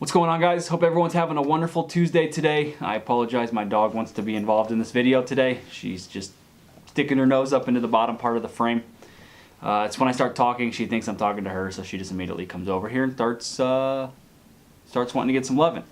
What's going on, guys? Hope everyone's having a wonderful Tuesday today. I apologize, my dog wants to be involved in this video today. She's just sticking her nose up into the bottom part of the frame. It's when I start talking, she thinks I'm talking to her, so she just immediately comes over here and starts wanting to get some loving.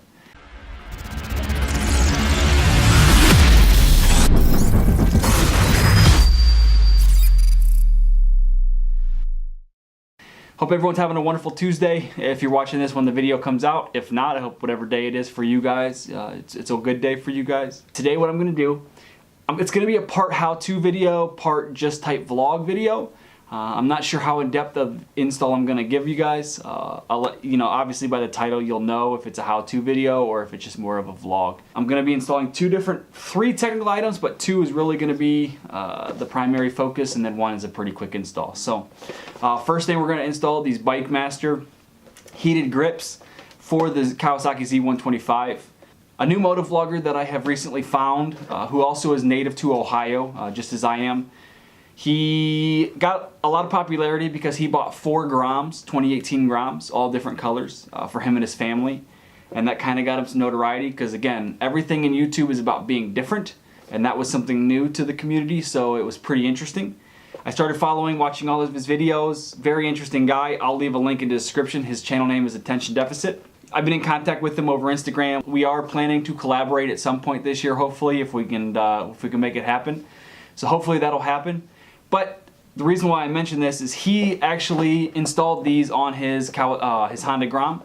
Hope everyone's having a wonderful Tuesday. If you're watching this when the video comes out, if not, I hope whatever day it is for you guys, it's a good day for you guys. Today what I'm going to do, it's going to be a part how-to video, part just type vlog video. I'm not sure how in-depth of install I'm going to give you guys. I'll let you know, obviously by the title you'll know if it's a how-to video or if it's just more of a vlog. I'm going to be installing three technical items, but two is really going to be the primary focus, and then one is a pretty quick install. So first thing, we're going to install these Bikemaster Heated Grips for the Kawasaki Z125. A new motovlogger that I have recently found, who also is native to Ohio, just as I am. He got a lot of popularity because he bought 4 Groms, 2018 Groms, all different colors, for him and his family. And that kind of got him some notoriety because, again, everything in YouTube is about being different. And that was something new to the community, so it was pretty interesting. I started watching all of his videos. Very interesting guy. I'll leave a link in the description. His channel name is Attention Deficit. I've been in contact with him over Instagram. We are planning to collaborate at some point this year, hopefully, if we can make it happen. So hopefully that'll happen. But the reason why I mention this is he actually installed these on his Honda Grom,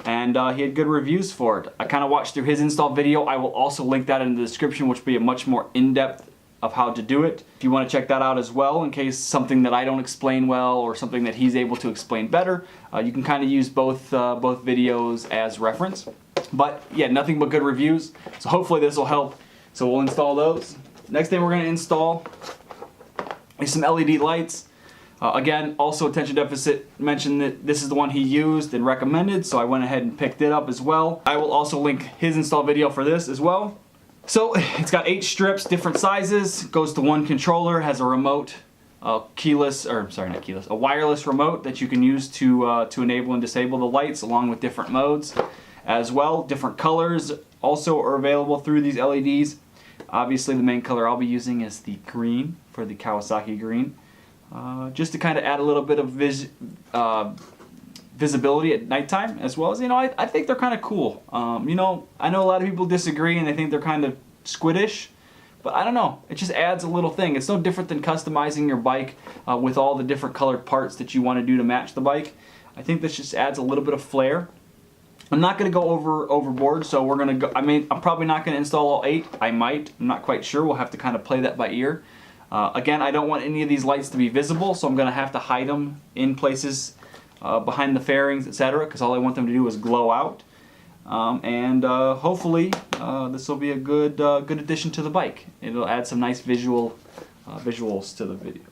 and he had good reviews for it. I kind of watched through his install video. I will also link that in the description, which will be a much more in-depth of how to do it. If you want to check that out as well, in case something that I don't explain well or something that he's able to explain better, you can kind of use both videos as reference. But yeah, nothing but good reviews. So hopefully this will help. So we'll install those. Next thing we're going to install some LED lights. Again, also Attention Deficit mentioned that this is the one he used and recommended, so I went ahead and picked it up as well. I will also link his install video for this as well. So it's got 8 strips, different sizes, goes to 1 controller, has a remote, a wireless remote that you can use to enable and disable the lights, along with different modes as well. Different colors also are available through these LEDs. Obviously the main color I'll be using is the green, for the Kawasaki green, just to kind of add a little bit of visibility at nighttime, as well as, you know, I think they're kind of cool. You know, I know a lot of people disagree and they think they're kind of squiddish, but I don't know, it just adds a little thing. It's no different than customizing your bike with all the different colored parts that you want to do to match the bike. I think this just adds a little bit of flair. I'm not going to go overboard, so we're going to go, I'm probably not going to install all 8. I might, I'm not quite sure. We'll have to kind of play that by ear. Again, I don't want any of these lights to be visible, so I'm going to have to hide them in places behind the fairings, etc., because all I want them to do is glow out. Hopefully this will be a good addition to the bike. It'll add some nice visuals to the video.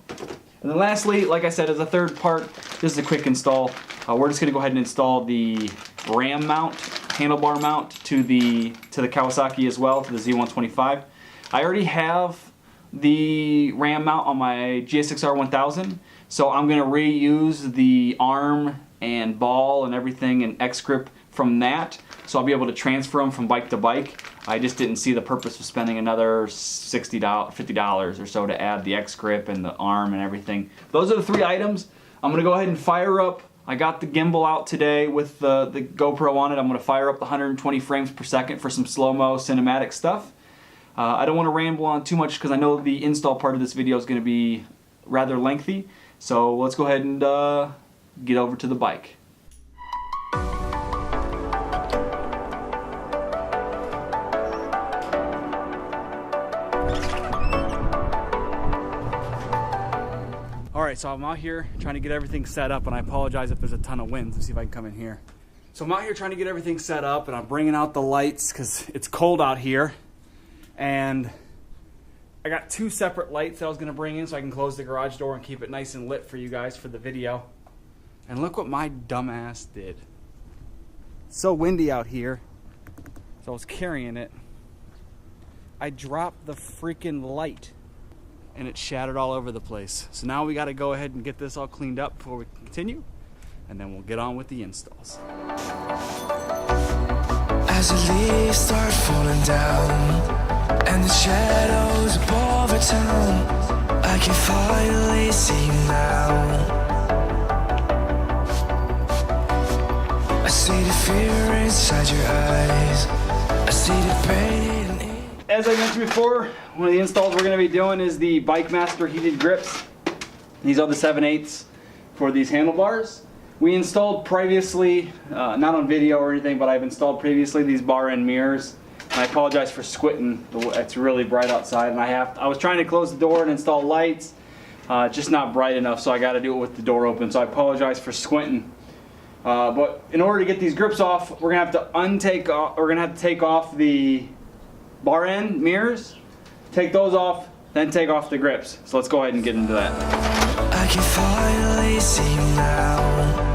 And then lastly, like I said, as a third part, this is a quick install. We're just going to go ahead and install the ram mount, handlebar mount to the Kawasaki as well, to the Z125. I already have the ram mount on my GSXr 1000, so I'm going to reuse the arm and ball and everything and X grip from that, so I'll be able to transfer them from bike to bike. I just didn't see the purpose of spending another $50 or so to add the X grip and the arm and everything. Those are the 3 items. I'm going to go ahead and fire up. I got the gimbal out today with the GoPro on it. I'm going to fire up the 120 frames per second for some slow-mo cinematic stuff. I don't want to ramble on too much because I know the install part of this video is going to be rather lengthy. So let's go ahead and get over to the bike. Alright, so I'm out here trying to get everything set up, and I apologize if there's a ton of wind. Let's see if I can come in here. So I'm out here trying to get everything set up, and I'm bringing out the lights because it's cold out here. And I got 2 separate lights that I was going to bring in so I can close the garage door and keep it nice and lit for you guys for the video. And look what my dumbass did. It's so windy out here, so I was carrying it. I dropped the freaking light and it shattered all over the place. So now we got to go ahead and get this all cleaned up before we continue, and then we'll get on with the installs. As the leaves start falling down and the shadows above our town, I can finally see you now. I see the fear inside your eyes. I see the pain. As I mentioned before, one of the installs we're going to be doing is the Bikemaster Heated Grips. These are the 7/8 for these handlebars. We installed previously, not on video or anything, but I've installed previously these bar end mirrors. And I apologize for squinting. It's really bright outside, and I was trying to close the door and install lights, just not bright enough, so I got to do it with the door open. So I apologize for squinting. But in order to get these grips off, we're gonna have to take off the bar end mirrors, take those off, then take off the grips. So let's go ahead and get into that. I can finally see you now.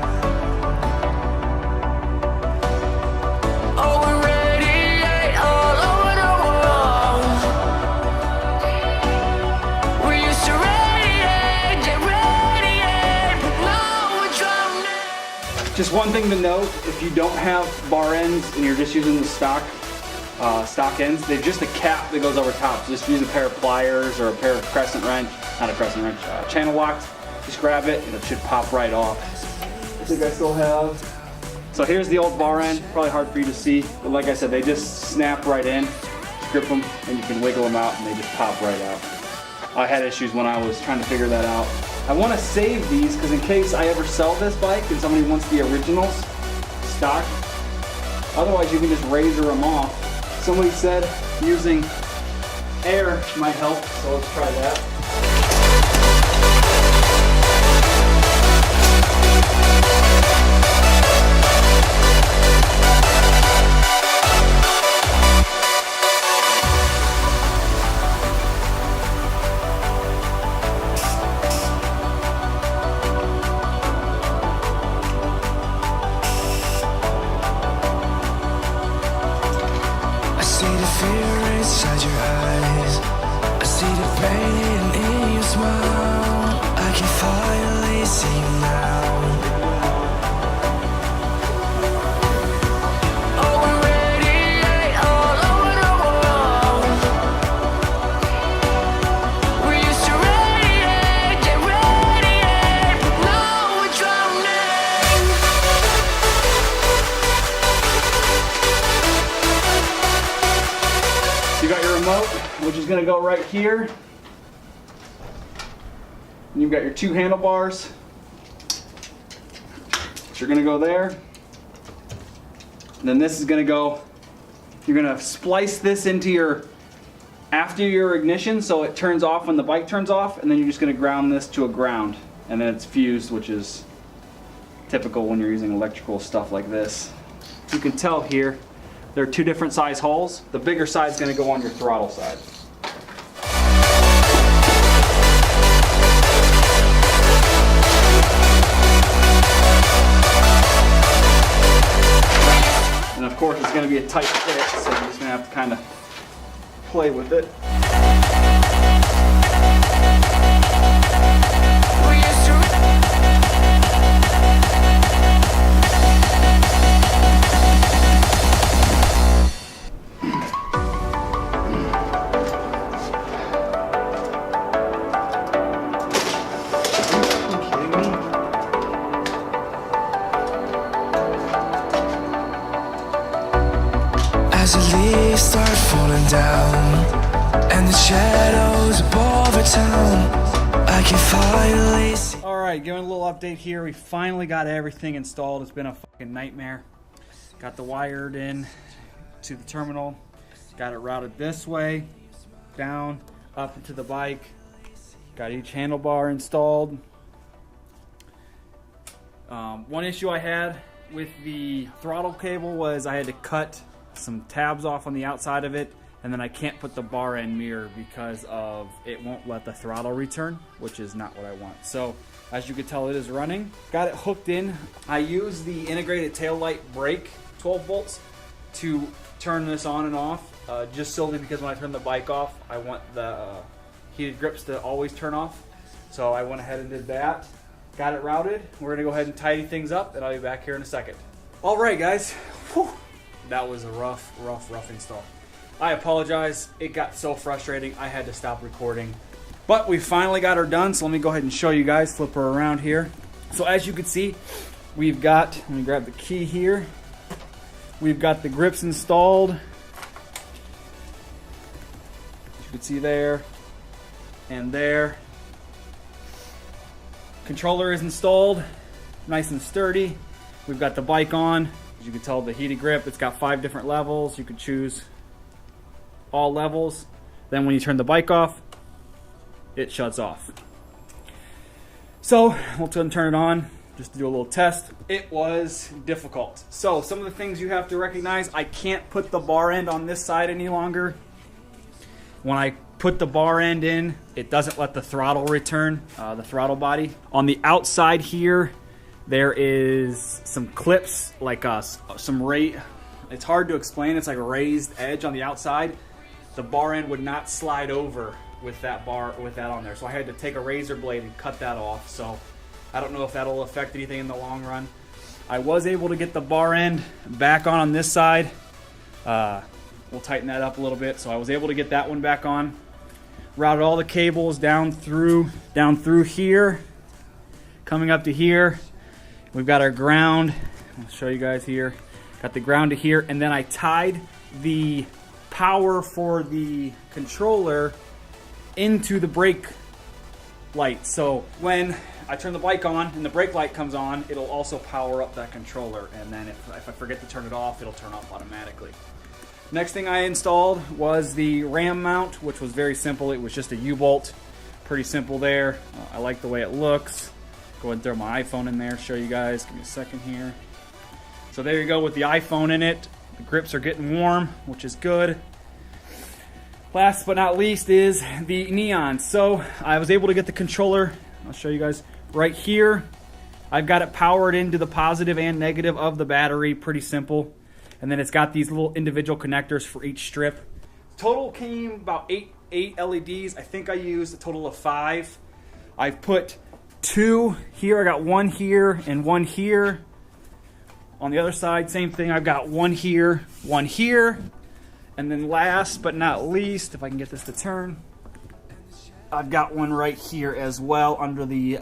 Oh, we're ready all over the world. We used to radiate, get radiate, but now we're drowning. Just one thing to note, if you don't have bar ends and you're just using the stock ends, they're just a cap that goes over top. So just use a pair of pliers or a pair of channel locks. Just grab it and it should pop right off. I think I still have. So here's the old bar end. Probably hard for you to see, but like I said, they just snap right in. Just grip them and you can wiggle them out and they just pop right out. I had issues when I was trying to figure that out. I want to save these because in case I ever sell this bike and somebody wants the originals stock, otherwise you can just razor them off. Somebody said using air might help, so let's try that. You got your remote, which is going to go right here. And you've got your two handlebars, which are going to go there. And then this is going to go, you're going to splice this into after your ignition so it turns off when the bike turns off, and then you're just going to ground this to a ground. And then it's fused, which is typical when you're using electrical stuff like this. You can tell here, there are two different size holes. The bigger side is going to go on your throttle side. And of course it's going to be a tight fit, so you're just going to have to kind of play with it. As the leaves start falling down and the shadows above our town, I can finally see. Alright, giving a little update here. We finally got everything installed. It's been a fucking nightmare. Got the wired in to the terminal. Got it routed this way, down, up into the bike. Got each handlebar installed. One issue I had with the throttle cable was I had to cut some tabs off on the outside of it, and then I can't put the bar end mirror because of it won't let the throttle return, which is not what I want. So as you can tell, it is running. Got it hooked in. I use the integrated tail light brake 12 volts to turn this on and off, just solely because when I turn the bike off, I want the heated grips to always turn off. So I went ahead and did that. Got it routed. We're gonna go ahead and tidy things up, and I'll be back here in a second. All right, guys. Whew. that was a rough install. I apologize. It got so frustrating. I had to stop recording. But we finally got her done, so let me go ahead and show you guys. Flip her around here. So as you can see, we've got, let me grab the key here. We've got the grips installed. As you can see there and there. Controller is installed, nice and sturdy. We've got the bike on. As you can tell, the heated grip, it's got 5 different levels. You could choose all levels. Then when you turn the bike off, it shuts off. So we'll turn it on just to do a little test. It was difficult. So some of the things you have to recognize, I can't put the bar end on this side any longer. When I put the bar end in, it doesn't let the throttle return, the throttle body. On the outside here, there is some clips, like it's hard to explain, it's like a raised edge on the outside. The bar end would not slide over with that on there. So I had to take a razor blade and cut that off. So I don't know if that'll affect anything in the long run. I was able to get the bar end back on this side. We'll tighten that up a little bit. So I was able to get that one back on. Routed all the cables down through here, coming up to here. We've got our ground. I'll show you guys here. Got the ground to here, and then I tied the power for the controller into the brake light. So when I turn the bike on and the brake light comes on, it'll also power up that controller. And then if I forget to turn it off, it'll turn off automatically. Next thing I installed was the ram mount, which was very simple. It was just a U-bolt. Pretty simple there. I like the way it looks. Go ahead and throw my iPhone in there, show you guys. Give me a second here. So there you go with the iPhone in it. The grips are getting warm, which is good. Last but not least is the neon. So I was able to get the controller, I'll show you guys right here. I've got it powered into the positive and negative of the battery, pretty simple. And then it's got these little individual connectors for each strip. Total came about eight LEDs. I think I used a total of 5. I've put 2 here. I got 1 here and 1 here. On the other side, same thing. I've got 1 here, 1 here. And then last but not least, if I can get this to turn, I've got 1 right here as well under the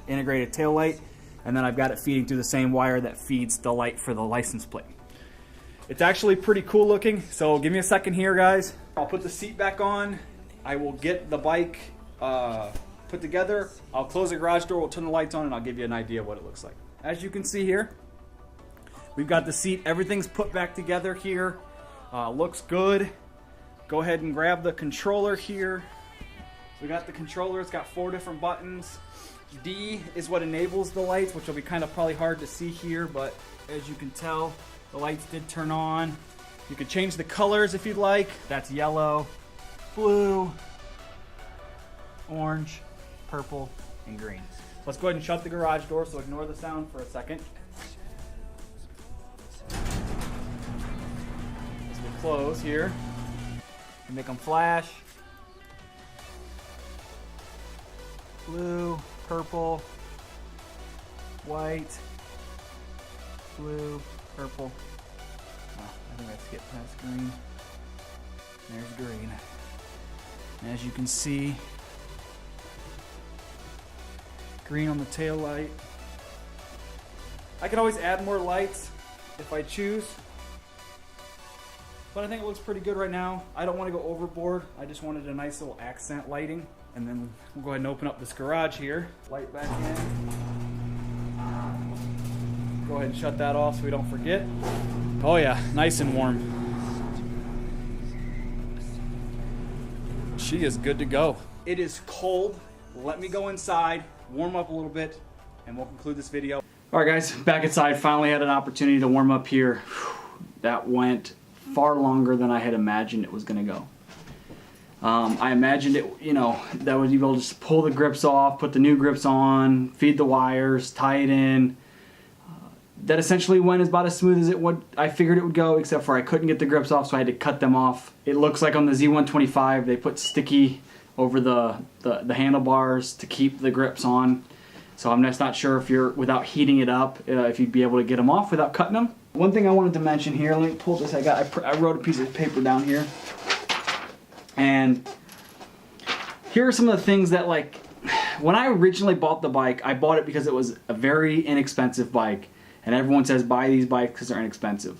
integrated tail light. And then I've got it feeding through the same wire that feeds the light for the license plate. It's actually pretty cool looking, so give me a second here, guys. I'll put the seat back on. I will get the bike put together. I'll close the garage door, we'll turn the lights on, and I'll give you an idea of what it looks like. As you can see here, we've got the seat. Everything's put back together here. Looks good. Go ahead and grab the controller here. So we got the controller. It's got 4 different buttons. D is what enables the lights, which will be kind of probably hard to see here, but as you can tell, the lights did turn on. You can change the colors if you'd like. That's yellow, blue, orange, purple, and green. Let's go ahead and shut the garage door, so ignore the sound for a second. As we close here, and make them flash. Blue, purple, white, blue, purple. Oh, I think I skipped past green. There's green. And as you can see, green on the tail light. I can always add more lights if I choose, but I think it looks pretty good right now. I don't want to go overboard. I just wanted a nice little accent lighting. And then we'll go ahead and open up this garage here. Light back in. Go ahead and shut that off so we don't forget. Oh yeah, nice and warm. She is good to go. It is cold. Let me go inside, warm up a little bit, and we'll conclude this video. All right guys, back inside. Finally had an opportunity to warm up here. That went far longer than I had imagined it was gonna go. I imagined it, that would be able to just pull the grips off, put the new grips on, feed the wires, tie it in. That essentially went about as smooth as I figured it would go, except for I couldn't get the grips off, so I had to cut them off. It looks like on the Z125, they put sticky over the handlebars to keep the grips on. So I'm just not sure if without heating it up, if you'd be able to get them off without cutting them. One thing I wanted to mention here, let me pull this. I wrote a piece of paper down here. And here are some of the things that, like, when I originally bought the bike, I bought it because it was a very inexpensive bike. And everyone says buy these bikes because they're inexpensive.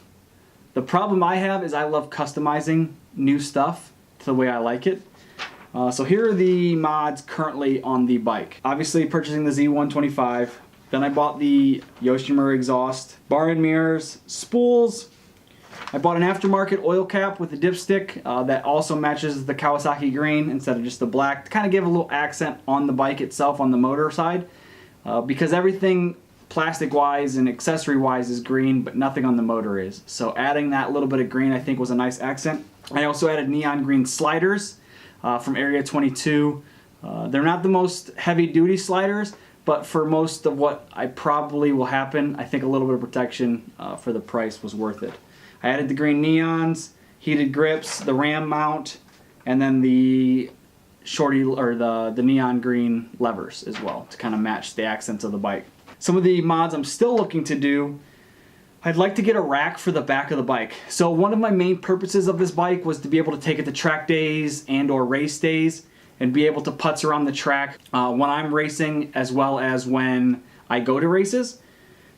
The problem I have is I love customizing new stuff to the way I like it. So here are the mods currently on the bike. Obviously purchasing the Z125. Then I bought the Yoshimura exhaust, bar and mirrors, spools. I bought an aftermarket oil cap with a dipstick that also matches the Kawasaki green instead of just the black, to kind of give a little accent on the bike itself on the motor side. Because everything plastic-wise and accessory-wise is green, but nothing on the motor is. So adding that little bit of green I think was a nice accent. I also added neon green sliders from Area 22. They're not the most heavy-duty sliders, but for most of what I probably will happen, I think a little bit of protection for the price was worth it. I added the green neons, heated grips, the ram mount, and then the shorty or the neon green levers as well to kind of match the accents of the bike. Some of the mods I'm still looking to do, I'd like to get a rack for the back of the bike. So one of my main purposes of this bike was to be able to take it to track days and or race days and be able to putz around the track when I'm racing as well as when I go to races.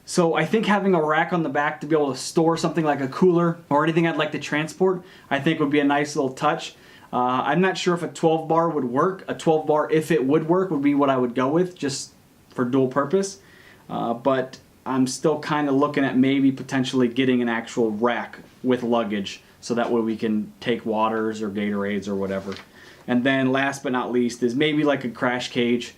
So I think having a rack on the back to be able to store something like a cooler or anything I'd like to transport, I think would be a nice little touch. I'm not sure if a 12 bar would work. A 12 bar, if it would work, would be what I would go with just for dual purpose. But I'm still kind of looking at maybe potentially getting an actual rack with luggage so that way we can take waters or Gatorades or whatever. And then last but not least is maybe like a crash cage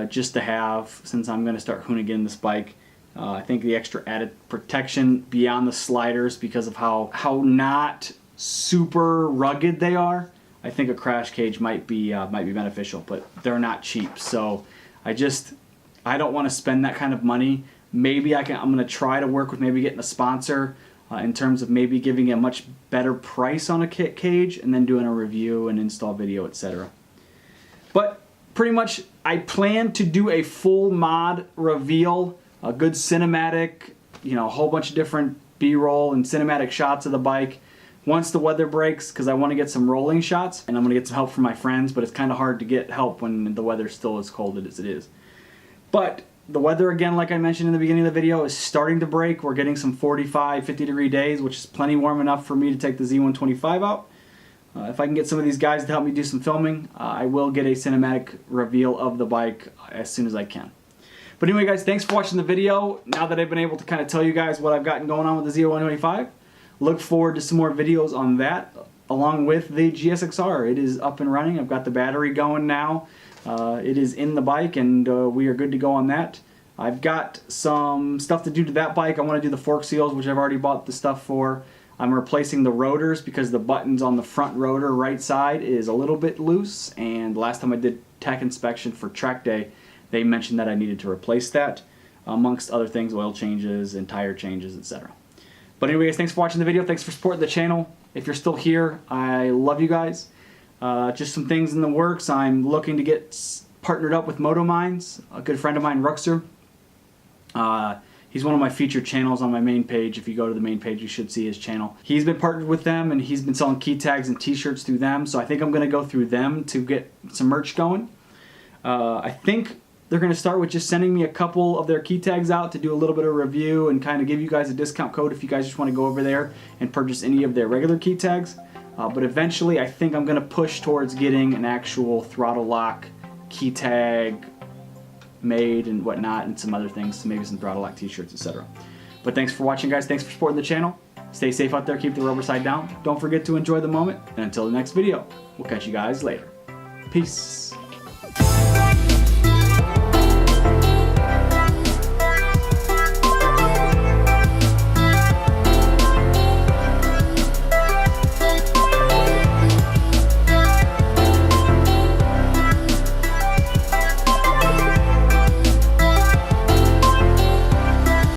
just to have, since I'm going to start hooniganing this bike. I think the extra added protection beyond the sliders because of how not super rugged they are. I think a crash cage might be beneficial, but they're not cheap. So I don't want to spend that kind of money. Maybe I'm going to try to work with maybe getting a sponsor in terms of maybe giving a much better price on a cage and then doing a review and install video, etc. But pretty much I plan to do a full mod reveal, a good cinematic, a whole bunch of different B-roll and cinematic shots of the bike once the weather breaks, because I want to get some rolling shots and I'm going to get some help from my friends, but it's kind of hard to get help when the weather's still as cold as it is. But the weather, again, like I mentioned in the beginning of the video, is starting to break. We're getting some 45, 50 degree days, which is plenty warm enough for me to take the Z125 out. If I can get some of these guys to help me do some filming, I will get a cinematic reveal of the bike as soon as I can. But anyway, guys, thanks for watching the video. Now that I've been able to kind of tell you guys what I've gotten going on with the Z125, look forward to some more videos on that, along with the GSXr. It is up and running. I've got the battery going now. It is in the bike, and we are good to go on that. I've got some stuff to do to that bike. I want to do the fork seals, which I've already bought the stuff for. I'm replacing the rotors because the buttons on the front rotor right side is a little bit loose, and the last time I did tech inspection for track day, they mentioned that I needed to replace that, amongst other things, oil changes and tire changes, etc. But anyway, guys, thanks for watching the video. Thanks for supporting the channel. If you're still here, I love you guys. Just some things in the works. I'm looking to get partnered up with MotoMinds, a good friend of mine, Ruxer. He's one of my featured channels on my main page. If you go to the main page, you should see his channel. He's been partnered with them, and he's been selling key tags and t-shirts through them. So I think I'm going to go through them to get some merch going. I think they're going to start with just sending me a couple of their key tags out to do a little bit of review and kind of give you guys a discount code if you guys just want to go over there and purchase any of their regular key tags. But eventually, I think I'm going to push towards getting an actual ThrottleLock key tag made and whatnot, and some other things, maybe some ThrottleLock t-shirts, etc. But thanks for watching, guys. Thanks for supporting the channel. Stay safe out there. Keep the rubber side down. Don't forget to enjoy the moment. And until the next video, we'll catch you guys later. Peace.